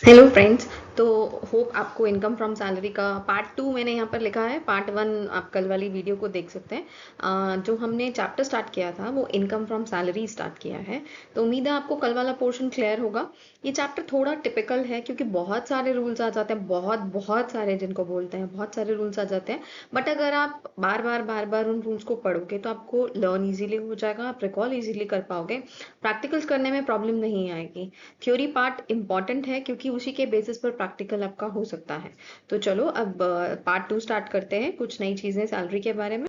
Hello friends. तो hope आपको income from salary का पार्ट 2 मैंने यहाँ पर लिखा है। पार्ट 1 आप कल वाली वीडियो को देख सकते हैं। जो हमने चैप्टर स्टार्ट किया था वो इनकम फ्रॉम सैलरी स्टार्ट किया है। तो उम्मीद है आपको कल वाला पोर्शन क्लियर होगा। ये चैप्टर थोड़ा टिपिकल है क्योंकि बहुत सारे रूल्स आ जाते हैं, बहुत बहुत सारे जिनको बोलते हैं बहुत सारे रूल्स आ जाते हैं। बट अगर आप बार बार उन रूल्स को पढ़ोगे तो आपको लर्न इजीली हो जाएगा, आप रिकॉल इजीली कर पाओगे, प्रैक्टिकल्स करने में प्रॉब्लम नहीं आएगी। थ्योरी पार्ट इंपॉर्टेंट है क्योंकि उसी के बेसिस पर प्रैक्टिकल आपका हो सकता है। तो चलो अब पार्ट 2 स्टार्ट करते हैं, कुछ नई चीजें सैलरी के बारे में।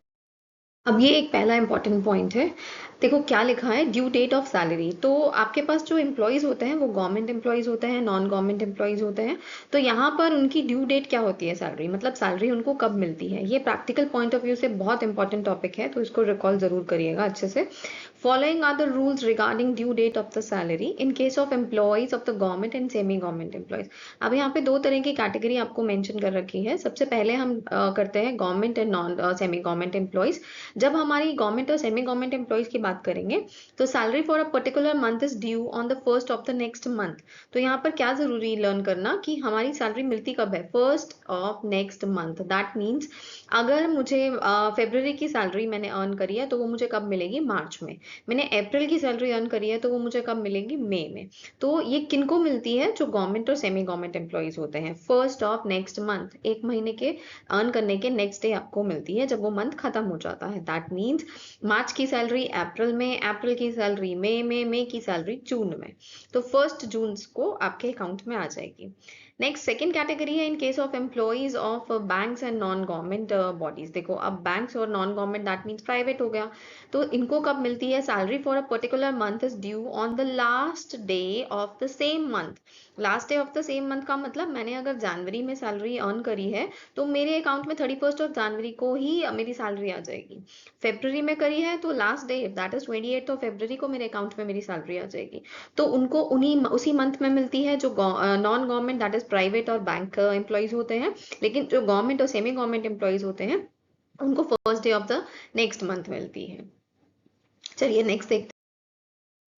अब ये एक पहला इंपॉर्टेंट पॉइंट है। देखो क्या लिखा है, ड्यू डेट ऑफ सैलरी। तो आपके पास जो एम्प्लॉयज होते हैं वो गवर्नमेंट एम्प्लॉयज होते हैं, नॉन गवर्नमेंट एम्प्लॉयज होते हैं। तो यहाँ पर उनकी ड्यू डेट क्या होती है, सैलरी मतलब सैलरी उनको कब मिलती है। ये प्रैक्टिकल पॉइंट ऑफ व्यू से बहुत इंपॉर्टेंट टॉपिक है, तो इसको रिकॉल जरूर करिएगा अच्छे से। Following are the rules regarding due date of the salary in case of employees of the government and semi government employees. अब यहाँ पे दो तरह की कैटेगरी आपको मेंशन कर रखी है। सबसे पहले हम करते हैं government and non semi government employees. जब हमारी गवर्नमेंट और सेमी गवर्नमेंट एम्प्लॉयज की बात करेंगे तो salary for a particular month is due on the first of the next month. तो यहाँ पर क्या जरूरी लर्न करना कि हमारी सैलरी मिलती कब है, first of next month. That means अगर मुझे फेब्रवरी की सैलरी मैंने अर्न करी है तो वो मुझे कब मिलेगी, मार्च में। मैंने अप्रैल की सैलरी अर्न करी है तो वो मुझे कब मिलेगी, मई में। तो ये किनको मिलती है, जो गवर्नमेंट और सेमी गवर्नमेंट एम्प्लॉयज होते हैं। फर्स्ट ऑफ नेक्स्ट मंथ, एक महीने के अर्न करने के नेक्स्ट डे आपको मिलती है जब वो मंथ खत्म हो जाता है। दैट मीन्स मार्च की सैलरी अप्रैल में, अप्रैल की सैलरी मई में, मई की सैलरी जून में। तो फर्स्ट जून को आपके अकाउंट में आ जाएगी। नेक्स्ट सेकेंड कैटेगरी है इन case of employees of banks and non government bodies. देखो अब बैंक्स और non government that means private हो गया। तो इनको कब मिलती है salary for a particular month is due on the last day of the same month. Last day of the same month का मतलब मैंने अगर जनवरी में सैलरी अर्न करी है तो मेरे अकाउंट में 31st ऑफ जनवरी को ही मेरी सैलरी आ जाएगी। फेब्रवरी में करी है तो last day that is 28th of February को मेरे अकाउंट में मेरी सैलरी आ जाएगी। तो उनको उन्हीं उसी मंथ में मिलती है। जो non government that is private और बैंक एम्प्लॉयज होते हैं, लेकिन जो गवर्नमेंट और सेमी गवर्नमेंट एम्प्लॉयज होते हैं उनको first day of the next month मिलती है। चलिए नेक्स्ट देखते हैं।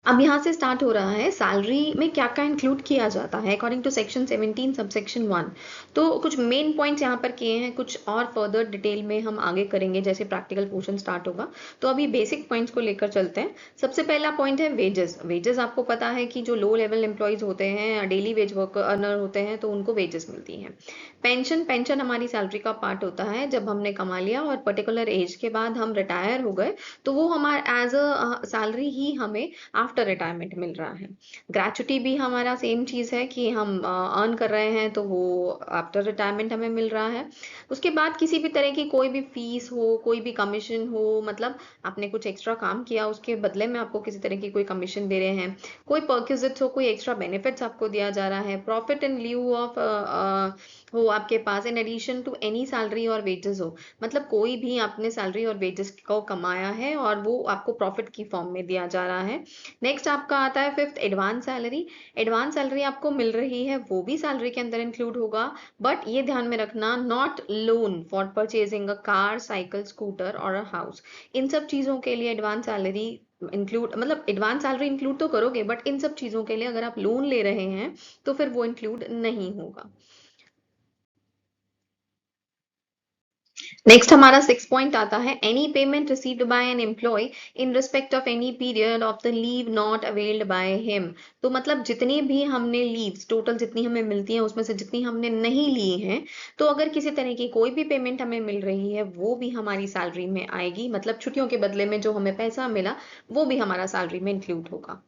अब यहाँ से स्टार्ट हो रहा है सैलरी में क्या क्या इंक्लूड किया जाता है according to section 17 sub section 1। तो कुछ मेन पॉइंट्स यहाँ पर किए हैं, कुछ और फर्दर डिटेल में हम आगे करेंगे जैसे प्रैक्टिकल पोर्शन स्टार्ट होगा। तो अभी बेसिक पॉइंट्स को लेकर चलते हैं। सबसे पहला पॉइंट है वेजेस। वेजेस आपको पता है कि जो लो लेवल एम्प्लॉयज होते हैं, डेली वेज वर्क अर्नर होते हैं, तो उनको वेजेस मिलती हैं। पेंशन, पेंशन हमारी सैलरी का पार्ट होता है। जब हमने कमा लिया और पर्टिकुलर एज के बाद हम रिटायर हो गए तो वो हमारा एज अ सैलरी ही हमें आफ्टर रिटायरमेंट मिल रहा है। ग्रेचुटी भी हमारा सेम चीज है कि हम अर्न कर रहे हैं तो वो आफ्टर रिटायरमेंट हमें मिल रहा है। उसके बाद किसी भी तरह की कोई भी फीस हो, कोई भी कमीशन हो, मतलब आपने कुछ एक्स्ट्रा काम किया उसके बदले में आपको किसी तरह की कोई कमीशन दे रहे हैं, कोई परक्विजिट्स हो, कोई एक्स्ट्रा बेनिफिट्स आपको दिया जा रहा है, प्रॉफिट इन ल्यू ऑफ हो आपके पास in addition to any salary और वेजेस हो। मतलब कोई भी आपने सैलरी और वेजेस को कमाया है और वो आपको प्रॉफिट की फॉर्म में दिया जा रहा है। नेक्स्ट आपका आता है fifth, advance salary. Advance salary आपको मिल रही है वो भी सैलरी के अंदर इंक्लूड होगा, बट ये ध्यान में रखना not loan for purchasing a car, cycle, scooter और अ हाउस। इन सब चीजों के लिए एडवांस सैलरी इंक्लूड, मतलब एडवांस सैलरी इंक्लूड तो करोगे बट इन सब चीजों के लिए अगर आप लोन ले रहे हैं तो फिर वो इंक्लूड नहीं होगा। नेक्स्ट हमारा 6 पॉइंट आता है, any payment received by an employee in respect of any period of the leave not availed by him. तो मतलब जितनी भी हमने लीव्स टोटल जितनी हमें मिलती हैं उसमें से जितनी हमने नहीं ली हैं, तो अगर किसी तरह की कोई भी पेमेंट हमें मिल रही है वो भी हमारी सैलरी में आएगी। मतलब छुट्टियों के बदले में जो हमें पैसा मिला वो भी हमारा सैलरी में इंक्लूड होगा।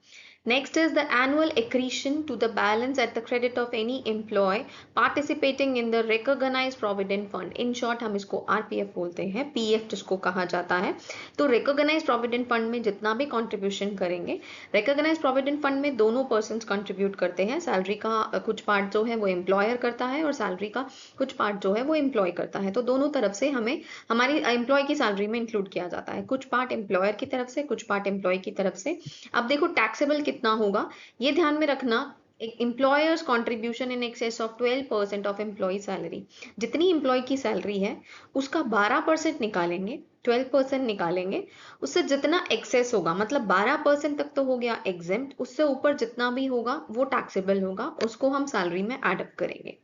Next is the annual accretion to the balance at the credit of any employee participating in the recognized provident fund. In short हम इसको RPF बोलते हैं, PF जिसको कहा जाता है। तो recognized provident fund में जितना भी contribution करेंगे, recognized provident fund में दोनों persons contribute करते हैं। सैलरी का कुछ पार्ट जो है वो employer करता है और सैलरी का कुछ पार्ट जो है वो employee करता है। तो दोनों तरफ से हमें हमारी एम्प्लॉय की सैलरी में इंक्लूड किया जाता है, कुछ पार्ट एम्प्लॉयर की तरफ से, कुछ पार्ट एम्प्लॉय की तरफ से। अब देखो टैक्सेबल कितना होगा, ये ध्यान में रखना। Employer's contribution in excess of 12% of employee salary. जितनी एम्प्लॉय की सैलरी है उसका 12% निकालेंगे, 12% निकालेंगे, उससे जितना एक्सेस होगा, मतलब 12% तक तो हो गया एग्जेम्प्ट, उससे ऊपर जितना भी होगा वो टैक्सेबल होगा, उसको हम सैलरी में एड अप करेंगे।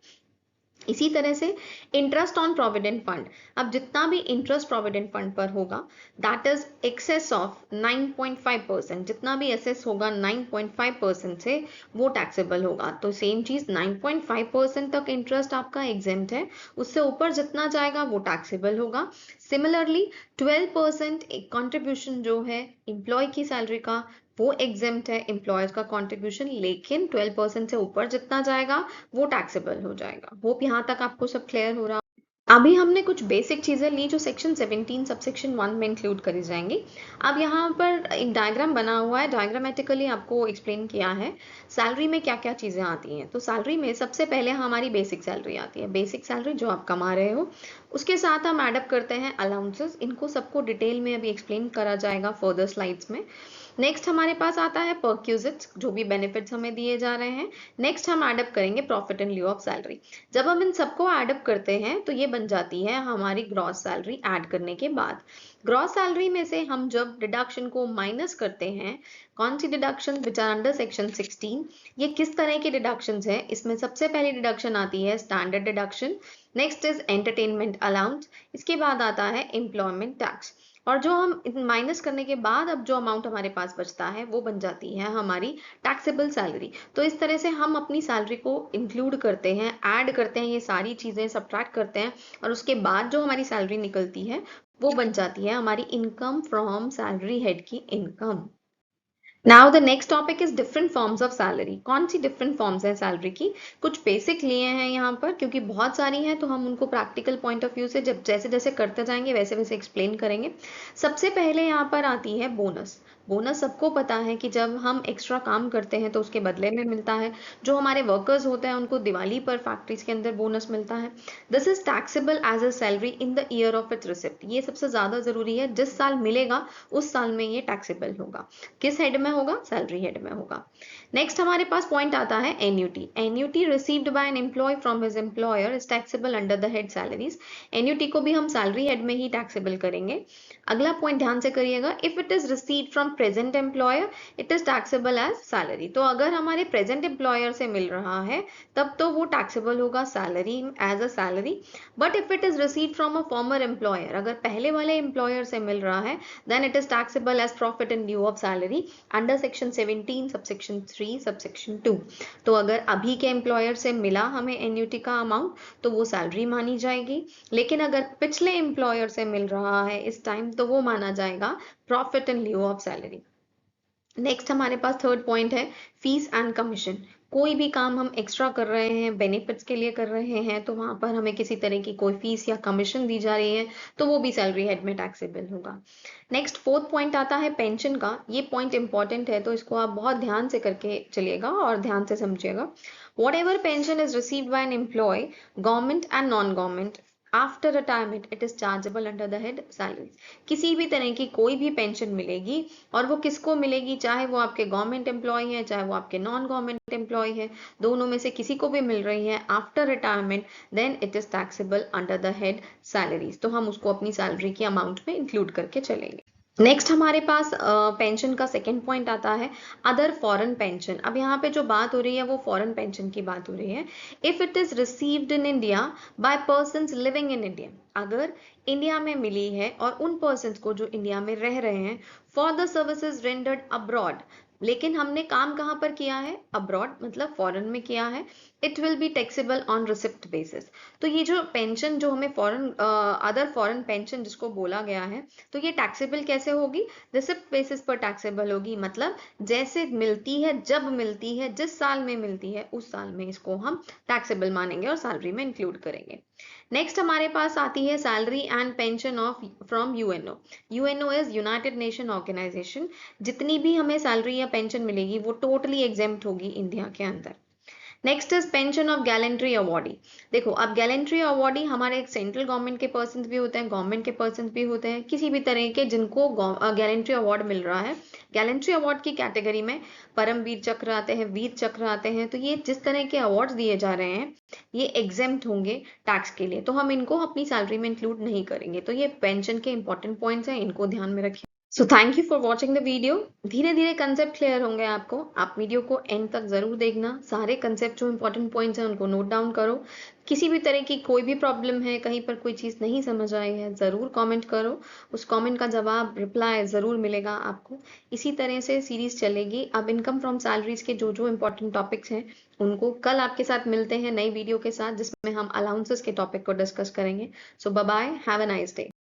इसी तरह से इंटरेस्ट ऑन प्रोविडेंट फंड, अब जितना भी इंटरेस्ट प्रोविडेंट फंड पर होगा दैट इज एक्सेस ऑफ 9.5%, जितना भी एसेस होगा 9.5% से वो टैक्सेबल होगा। तो सेम चीज 9.5% तक इंटरेस्ट आपका एग्जेम्प्ट है, उससे ऊपर जितना जाएगा वो टैक्सेबल होगा। सिमिलरली 12% एक कॉन्ट्रीब्यूशन जो है एम्प्लॉय की सैलरी का वो एग्जेम्प्ट है एम्प्लॉयर्स का कंट्रीब्यूशन, लेकिन 12% से ऊपर जितना जाएगा वो टैक्सेबल हो जाएगा। होप यहाँ तक आपको सब क्लियर हो रहा। अभी हमने कुछ बेसिक चीजें ली जो सेक्शन 17 सबसेक्शन 1 में इंक्लूड करी जाएंगी। अब यहाँ पर एक डायग्राम बना हुआ है, डायग्रामेटिकली आपको एक्सप्लेन किया है सैलरी में क्या क्या चीजें आती हैं। तो सैलरी में सबसे पहले हमारी बेसिक सैलरी आती है, बेसिक सैलरी जो आप कमा रहे हो, उसके साथ हम एडअप करते हैं अलाउंसेस, इनको सबको डिटेल में अभी एक्सप्लेन करा जाएगा फर्दर स्लाइड्स में। नेक्स्ट हमारे पास आता है परक्यूजिट्स, जो भी बेनिफिट्स हमें दिए जा रहे हैं। नेक्स्ट हम एडअप करेंगे प्रॉफिट इन लिeu ऑफ सैलरी। जब हम इन सबको एडअप करते हैं तो ये बन जाती है हमारी ग्रॉस सैलरी ऐड करने के बाद। ग्रॉस सैलरी में से हम जब डिडक्शन को माइनस करते हैं, कौन सी deduction which are under section 16, ये किस तरह की डिडक्शंस है, इसमें सबसे पहली डिडक्शन आती है standard deduction, next is entertainment allowance, इसके बाद आता है एम्प्लॉयमेंट टैक्स, और जो हम माइनस करने के बाद अब जो अमाउंट हमारे पास बचता है वो बन जाती है हमारी टैक्सेबल सैलरी। तो इस तरह से हम अपनी सैलरी को इंक्लूड करते हैं, ऐड करते हैं, ये सारी चीजें सब्ट्रैक्ट करते हैं, और उसके बाद जो हमारी सैलरी निकलती है वो बन जाती है हमारी इनकम फ्रॉम सैलरी हेड की income. Now the next topic is different forms of salary. कौन सी डिफरेंट फॉर्म्स हैं सैलरी की, कुछ बेसिक लिए हैं यहाँ पर क्योंकि बहुत सारी हैं, तो हम उनको प्रैक्टिकल पॉइंट ऑफ व्यू से जब जैसे जैसे करते जाएंगे वैसे वैसे एक्सप्लेन करेंगे। सबसे पहले यहाँ पर आती है बोनस। बोनस सबको पता है कि जब हम एक्स्ट्रा काम करते हैं तो उसके बदले में मिलता है। जो हमारे वर्कर्स होते हैं उनको दिवाली पर फैक्ट्रीज के अंदर बोनस मिलता है। This is taxable as a salary in the year of its receipt. ये सबसे ज्यादा जरूरी है, जिस साल मिलेगा उस साल में ये टैक्सेबल होगा। किस हेड में होगा, सैलरी हेड में होगा। नेक्स्ट हमारे पास पॉइंट आता है annuity. Annuity received by an employee from his employer is taxable under the head salaries. Annuity को भी हम सैलरी हेड में ही टैक्सेबल करेंगे। अगला पॉइंट ध्यान से करिएगा, if it is received from present employer it is taxable as salary. तो अगर हमारे प्रेजेंट एम्प्लॉयर से मिल रहा है तब तो वो टैक्सेबल होगा salary as a salary. But if it is received from a former employer, अगर पहले वाले एम्प्लॉयर से मिल रहा है then it is taxable as profit in lieu of salary under section 17 subsection 3 subsection 2। तो अगर अभी के एम्प्लॉयर से मिला हमें एन्यूटी का अमाउंट तो वो सैलरी मानी जाएगी, लेकिन अगर पिछले एम्प्लॉयर से मिल रहा है इस टाइम तो वो माना जाएगा profit in lieu of salary. Next हमारे पास थर्ड पॉइंट है फीस एंड कमीशन। कोई भी काम हम एक्स्ट्रा कर रहे हैं, बेनिफिट्स के लिए कर रहे हैं, तो वहां पर हमें किसी तरह की कोई फीस या कमीशन दी जा रही है तो वो भी सैलरी हेड में टैक्सेबल होगा। नेक्स्ट फोर्थ पॉइंट आता है पेंशन का। ये पॉइंट इंपॉर्टेंट है तो इसको आप बहुत ध्यान से करके चलिएगा और ध्यान से समझिएगा। Whatever pension is received by an employee, government and non government, after retirement it is chargeable under the head salary. किसी भी तरह की कोई भी पेंशन मिलेगी और वो किसको मिलेगी, चाहे वो आपके गवर्नमेंट एम्प्लॉय है चाहे वो आपके नॉन गवर्नमेंट एम्प्लॉय है, दोनों में से किसी को भी मिल रही है after retirement then it is taxable under the head salaries. तो हम उसको अपनी सैलरी की अमाउंट में इंक्लूड करके चलेंगे। नेक्स्ट हमारे पास पेंशन का सेकंड पॉइंट आता है अदर फॉरेन पेंशन। अब यहाँ पे जो बात हो रही है वो फॉरेन पेंशन की बात हो रही है। If it is received in India by persons living in India, अगर इंडिया में मिली है और उन पर्सन्स को जो इंडिया में रह रहे हैं for the services rendered abroad, लेकिन हमने काम कहाँ पर किया है, अब्रॉड मतलब फॉरेन में किया है, it will be taxable on receipt basis. तो ये जो पेंशन जो हमें फॉरेन अदर फॉरेन पेंशन जिसको बोला गया है, तो ये टैक्सेबल कैसे होगी, रिसिप्ट बेसिस पर टैक्सेबल होगी। मतलब जैसे मिलती है, जब मिलती है, जिस साल में मिलती है उस साल में इसको हम टैक्सेबल मानेंगे और सैलरी में इंक्लूड करेंगे। नेक्स्ट हमारे पास आती है salary and pension of from UNO. UNO is united nation organisation. जितनी भी हमें सैलरी या पेंशन मिलेगी वो टोटली एग्जेम्प्ट होगी इंडिया के अंदर। Next is pension of gallantry awardee. देखो, अब गैलेंट्री अवॉर्डी हमारे सेंट्रल गवर्नमेंट के पर्सन भी होते हैं, गवर्नमेंट के पर्सन भी होते हैं, किसी भी तरह के जिनको गैलेंट्री अवार्ड मिल रहा है। गैलेंट्री अवार्ड की कैटेगरी में परमवीर चक्र आते हैं, वीर चक्र आते हैं। तो ये जिस तरह के अवार्ड्स दिए जा रहे हैं ये एग्जेम्प्ट होंगे टैक्स के लिए, तो हम इनको अपनी सैलरी में इंक्लूड नहीं करेंगे। तो ये पेंशन के इंपॉर्टेंट पॉइंट्स हैं, इनको ध्यान में रखिए। So thank you for watching the video. धीरे धीरे कंसेप्ट क्लियर होंगे आपको। आप वीडियो को एंड तक जरूर देखना, सारे कंसेप्ट जो इंपॉर्टेंट पॉइंट्स हैं उनको नोट डाउन करो। किसी भी तरह की कोई भी प्रॉब्लम है, कहीं पर कोई चीज़ नहीं समझ आई है, ज़रूर कमेंट करो। उस कमेंट का जवाब, रिप्लाई ज़रूर मिलेगा आपको। इसी तरह से सीरीज चलेगी। अब इनकम फ्रॉम सैलरीज के जो जो इंपॉर्टेंट टॉपिक्स हैं उनको कल आपके साथ मिलते हैं नई वीडियो के साथ, जिसमें हम अलाउंसेस के टॉपिक को डिस्कस करेंगे। So bye bye, have a nice day.